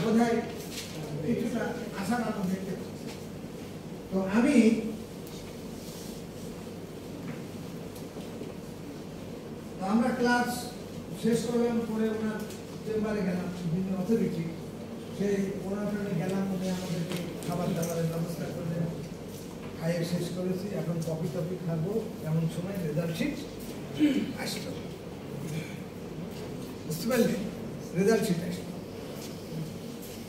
বোধহয় কিছুটা আশার আলো দেখতে পাচ্ছি। তো আমি আমরা ক্লাস শেষ করলাম, পরে ওনার চেম্বারে গেলাম, বিভিন্ন অথরিটি সেই ওনার গেলাম, উনি আমাদেরকে খাবার দাবারের ব্যবস্থা করলেন, খাইয়ে শেষ করেছি। এখন কফি টফি খাবো, এমন সময় রেজাল্ট শিট আসলো, বুঝতে পারলেন? রেজাল্ট শিট আসলো।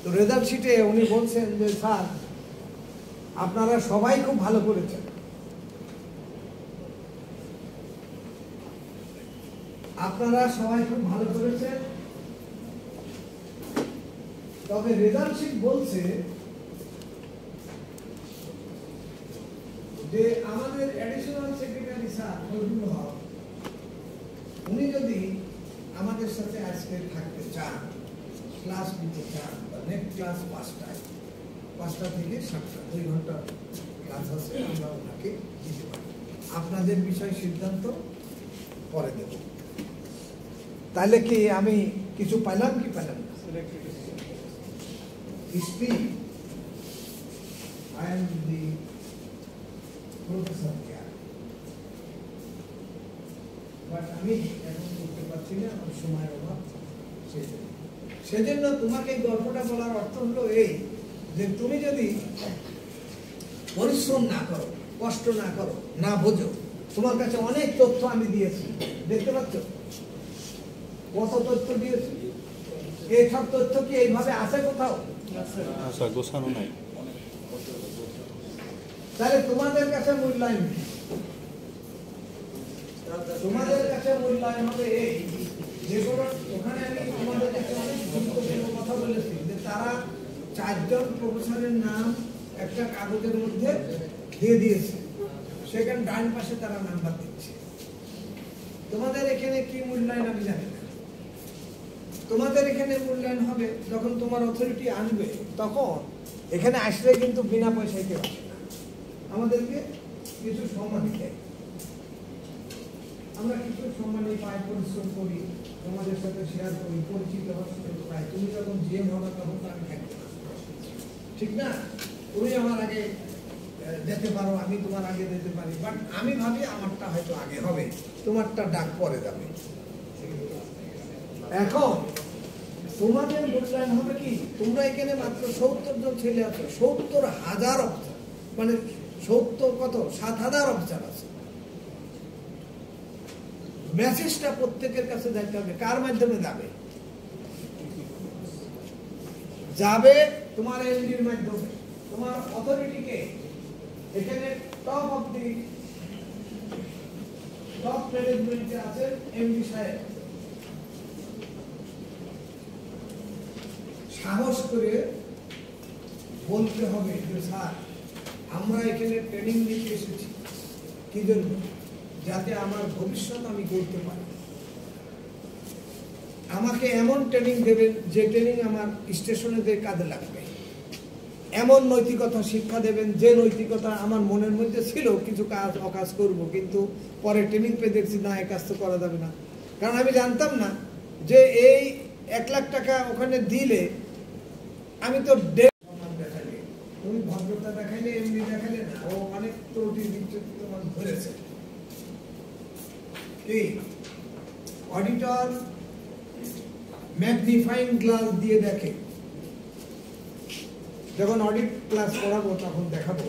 তো রেজাল্ট শিটে উনি বলছেন যে স্যার আপনারা সবাই খুব ভালো করেছেন, আপনারা সবাই খুব ভালো করেছেন, তবে রেজাল্ট শিট বলছে যে আমাদের অ্যাডিশনাল সেক্রেটারি স্যার ফজলুল হক, উনি যদি আমাদের সাথে আজকে থাকতে চান, ক্লাস নিতে চান, নেক্সট ক্লাস 5টা থেকে 7টা, 2 ঘন্টা ক্লাস আছে, আমরা ওনাকে দিতে পারি। আপনাদের বিষয় সিদ্ধান্ত পরে দেব। তাহলে কি আমি কিছু পাইলাম কি পাইলাম না? Speak. I am the professor here. But আমি এখন করতে পারছি না, আমার সময়ের অভাব। সেজন্য তোমাকে এই গল্পটা বলার অর্থ হলো এই যে তুমি যদি পরিশ্রম না করো, কষ্ট না করো, না বোঝো, তোমার কাছে অনেক তথ্য আমি দিয়েছি, দেখতে পাচ্ছ কত তথ্য দিয়েছি। এই সব তথ্য কি এইভাবে আসে কোথাও? গোছানো নাই। তাহলে তোমাদের কাছে মূল্যায়ন কি? তোমাদের কাছে মূল্যায়ন হবে এই যেগুলো ওখানে আমি তোমাদের কাছে অনেক গুরুত্বপূর্ণ কথা বলেছি যে তারা 4 জন প্রফেসরের নাম একটা কাগজের মধ্যে দিয়ে দিয়েছে, সেখানে ডান পাশে তারা নাম্বার দিচ্ছে। তোমাদের এখানে কি মূল্যায়ন আমি জানি না। তোমাদের এখানে মূল্যায়ন হবে যখন তোমার অথরিটি আনবে, তখন এখানে আসলে কিন্তু বিনা পয়সায় কেউ আসে না, আমাদেরকে কিছু সম্মান দেয়, আমরা কিছু সম্মানই পাই, পরিশ্রম করি, তোমাদের সাথে শেয়ার করি, পরিচিত পাই। তুমি যখন জিএম হবে তখন তো আমি থাকবো না, ঠিক না? তুমি আমার আগে যেতে পারো, আমি তোমার আগে যেতে পারি, বাট আমি ভাবি আমারটা হয়তো আগে হবে, তোমারটা ডাক পরে যাবে। এখন তোমাদের মূল্যায়ন হবে কি, তোমরা এখানে মাত্র 70 জন ছেলে আছো, 70,000 অফিসার, মানে 70 কত 7,000 অফিসার আছে। মেসেজটা প্রত্যেকের কাছে যাইতে হবে। কার মাধ্যমে যাবে? যাবে তোমার এমডির মাধ্যমে। তোমার অথরিটিকে এখানে টপ অফ দি টপ ম্যানেজমেন্টে আছে এমডি সাহেব। সাহস করে বলতে হবে যে স্যার আমরা এখানে ট্রেনিং নিতে এসেছি, কি জন্য? যাতে আমার ভবিষ্যৎ আমি করতে পারি। আমাকে এমন ট্রেনিং দেবেন যে ট্রেনিং আমার স্টেশনে কাজে লাগবে, এমন নৈতিকতা শিক্ষা দেবেন যে নৈতিকতা আমার মনের মধ্যে ছিল, কিছু কাজ অকাজ করব, কিন্তু পরে ট্রেনিং পেয়ে দেখছি না, এই কাজ তো করা যাবে না। কারণ আমি জানতাম না যে এই 1 লাখ টাকা ওখানে দিলে আমি তো দেখালে, তুমি ভদ্রতা দেখাইলে এমনি দেখালে না, ও অনেক ত্রুটি বিচ্যুতি তোমার ধরেছে। কি অডিটর ম্যাগনিফাইং গ্লাস দিয়ে দেখে, যখন অডিট ক্লাস করাবো তখন দেখাবো,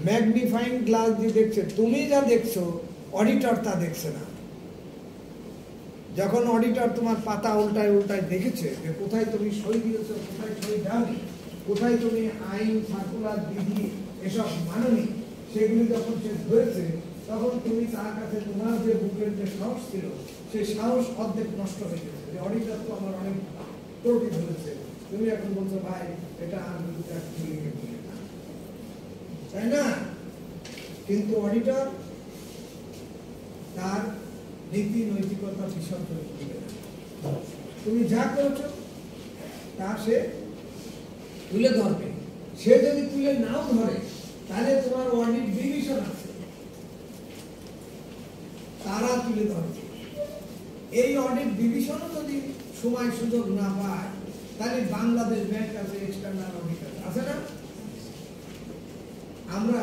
ম্যাগনিফাইং গ্লাস দিয়ে দেখছে, তুমি যা দেখছো অডিটর তা দেখছে না। যখন অডিটর তোমার পাতা উল্টায় উল্টায় দেখেছে যে কোথায় তুমি সই দিয়েছো, কোথায় সই দাওনি, কোথায় তুমি আইন সার্কুলার বিধি এসব মানোনি, সেগুলি যখন সে ধরেছে, তখন তুমি তার কাছে তোমার যে বুকের যে সাহস ছিল, সেই সাহস অর্ধেক নষ্ট হয়ে গেছে। যে অডিটর তো আমার অনেক ত্রুটি ধরেছে, তুমি এখন বলছো ভাই এটা আমি তাই না? কিন্তু অডিটর তার নীতি নৈতিকতা বিসর্জন দিবে না। তুমি যা করছো তা সে তুলে ধরবে। সে যদি তুলে নাও ধরে, তাহলে তোমার অডিট ডিভিশন আছে, তারা তুলে ধরবে। এই অডিট ডিভিশনও যদি সময় সুযোগ না পায়, তাহলে বাংলাদেশ ব্যাংক আছে, এক্সটার্নাল অডিটর আছে না? আমরা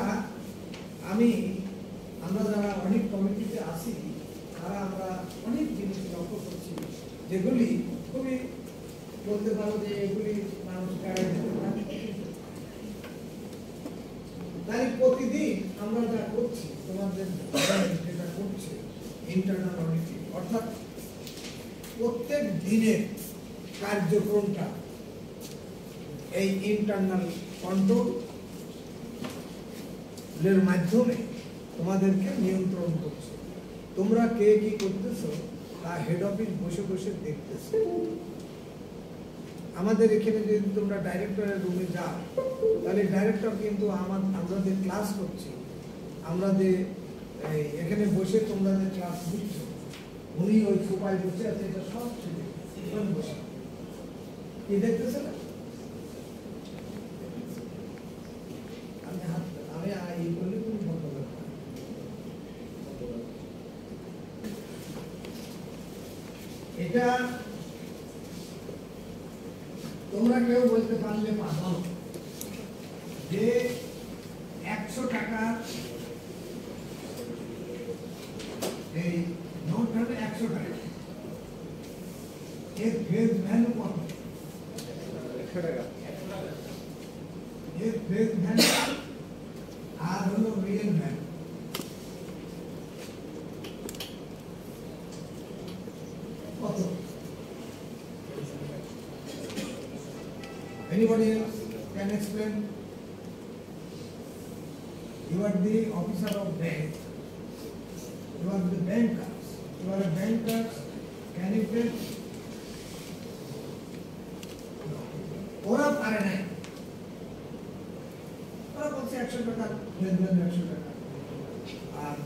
যারা অনেক কমিটিতে আছি তারা আমরা অনেক জিনিস লক্ষ্য করছি যেগুলি খুবই বলতে পারো যে এগুলি মানুষ এড়াই যেতে পারে। তাই প্রতিদিন আমরা যা করছি, তোমাদের যেটা করছে ইন্টারনাল অডিটিং, অর্থাৎ প্রত্যেক দিনের কার্যক্রমটা এই ইন্টারনাল কন্ট্রোলের মাধ্যমে তোমাদেরকে নিয়ন্ত্রণ করছে। তোমরা কে কি করতেছো তা হেড অফিস বসে বসে দেখতেছে। আমাদের এখানে যদি তোমরা ডাইরেক্টরের রুমে যাও তাহলে ডাইরেক্টর কিন্তু আমরা যে ক্লাস করছি, আমরা যে এখানে বসে তোমরা যে ক্লাস দিচ্ছ, উনি ওই সোফায় বসে আছে, এটা সব ছেলে বসে কি দেখতেছে না? আমি এই বললে তুমি বন্ধ করবে। এটা তোমরা কেউ বলতে পারলে পারো যে 100 টাকা এই নোট হবে 100 টাকা, এর ফেস ভ্যালু কত? 100 টাকা। এর ফেস ভ্যালু আর হলো রিয়েল ভ্যালু। কত? Anybody else can explain? You are the officer of bank. You are the bankers. You are a banker. Can you tell? ওরা পারে নাই, ওরা বলছে 100 টাকা, 100 টাকা আর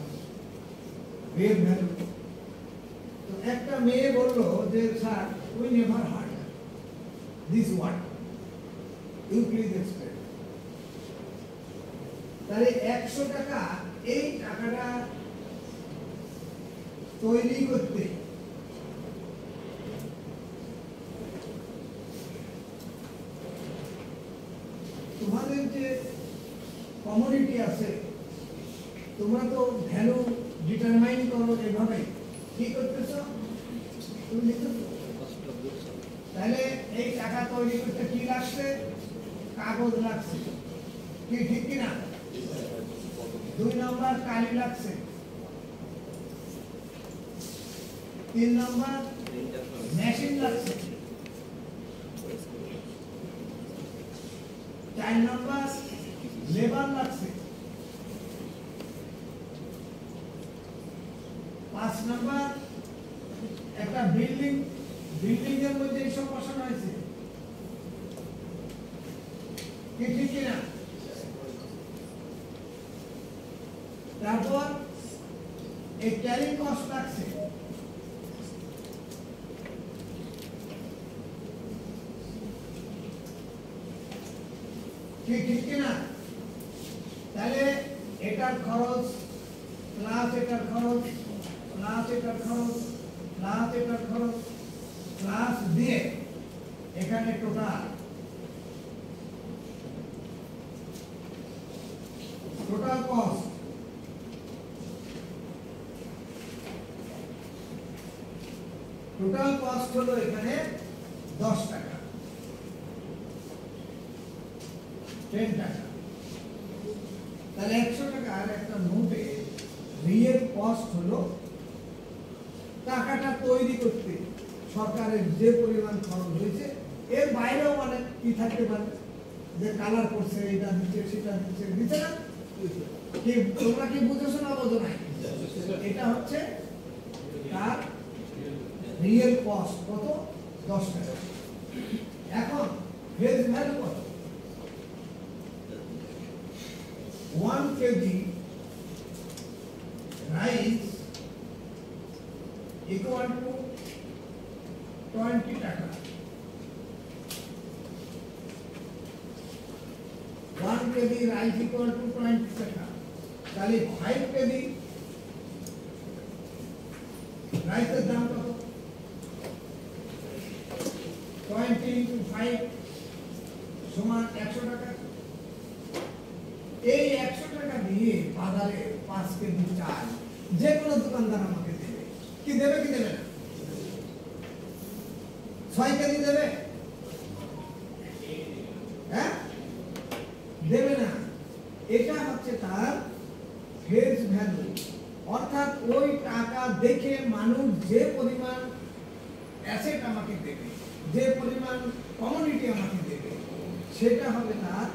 রিয়েল ভ্যালু। তো একটা মেয়ে বললো যে sir, we never heard this word. You please explain. তাহলে 100 টাকা, এই টাকাটা তৈরি করতে তোমাদের যে কমোডিটি আছে, তোমরা তো ভ্যালু ডিটারমাইন করো এভাবে, কি করতেছো তুমি লিখতেছো। তাহলে এই টাকা তৈরি করতে কি লাগছে? কাগজ লাগছে, কি ঠিক কিনা? 2 নম্বর কালি লাগছে, 3 নম্বর মেশিন লাগছে, 4 নম্বর লেবার লাগছে, 5 নম্বর একটা বিল্ডিং এর মধ্যে এইসব বসানো হয়েছে, কি ঠিক কিনা? তারপর এই ক্যারিং কস্ট লাগছে, কি ঠিক কিনা? তাহলে এটার খরচ প্লাস এটার খরচ প্লাস এটার খরচ প্লাস এটার খরচ প্লাস দিয়ে এখানে টোটাল কস্ট, টোটাল কস্ট হলো এখানে 10 টাকা, 10 টাকা। তাহলে 100 টাকার একটা নোটে রিয়েল কস্ট হলো টাকাটা তৈরি করতে সরকারের যে পরিমাণ খরচ হয়েছে, এর বাইরেও অনেক কি থাকতে পারে, যে কালার করছে, এটা দিচ্ছে, সেটা দিচ্ছে, দিচ্ছে না? কি তোমরা কি বুঝেছো না বোঝো নাই? এটা হচ্ছে তার রিয়েল কস্ট কত? 10 টাকা। এখন ফেস ভ্যালু কত? 1 কেজি রাইস equal to 20 টাকা। 1 কেজি রাইস equal to 20 টাকা। তাহলে 5 কেজি রাইসের দাম কত? 20 ইন্টু 5 সমান 100 টাকা। এই 100 টাকা দিয়ে বাজারে 5 কেজি চাল যে কোনো দোকানদার আমাকে দেবে, কি দেবে কি দেবে না? 6 কেজি দেবে? হ্যাঁ, দেবে না। এটা হচ্ছে তার ফেস ভ্যালু, অর্থাৎ ওই টাকা দেখে মানুষ যে পরিমাণ অ্যাসেট আমাকে দেবে, যে পরিমাণ কমোডিটি আমাকে দেবে, সেটা হবে তার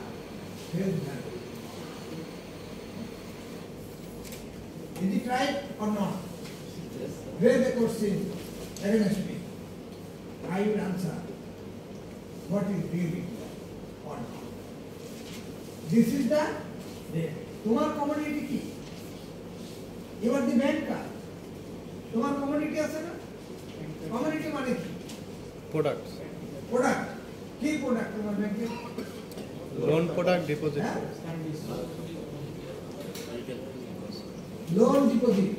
face value. Is it right or not? Raise the question against me. I will answer what is really or not. This is the তোমার কমোডিটি কি? You are the banker. তোমার কমোডিটি আছে না? কমোডিটি মানে কি? Products, product. কি product তোমার ব্যাংকে? Loan product, deposit. Loan, deposit.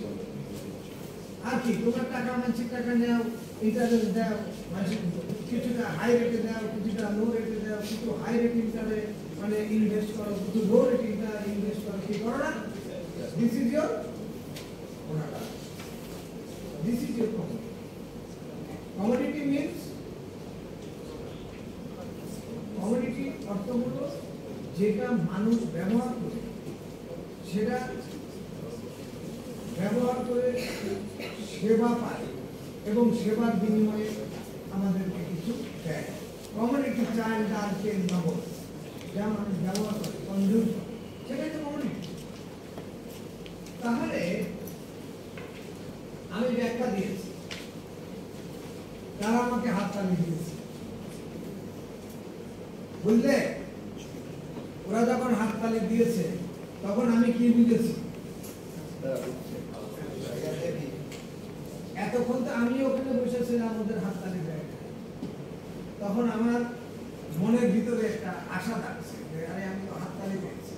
আর কি? তোমার টাকা মানুষের টাকা নেও, ইন্টারেস্ট দাও, মানুষের কিছুটা হাই রেটে দাও, কিছুটা লো রেটে দাও, কিছু হাই রেট ইন্টারে মানে ইনভেস্ট করো, কিছু লো রেট ইনভেস্ট করো, কি করো না? This is your product, this is your commodity. Commodity means, commodity অর্থ হলো যেটা মানুষ ব্যবহার করে, সেটা ব্যবহার করে সেবা পায় এবং সেবার বিনিময়ে আমাদেরকে কিছু দেয়। কমোডিটি চাল, ডাল, তেল, লবণ যা মানুষ ব্যবহার করে, কনজিউম করে, সেটাই তো কমোডিটি। তাহলে আমি ব্যাখ্যা দিয়েছি, তারা আমাকে হাততালি দিয়েছে, বুঝলে? ওরা যখন হাততালি দিয়েছে তখন আমি কি বুঝেছি? এতক্ষণ তো আমি ওখানে বসেছিলাম ওদের হাততালি দেয়, তখন আমার মনের ভিতরে একটা আশা থাকছে যে আরে আমি তো হাততালি পেয়েছি,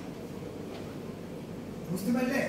বুঝতে পারলে?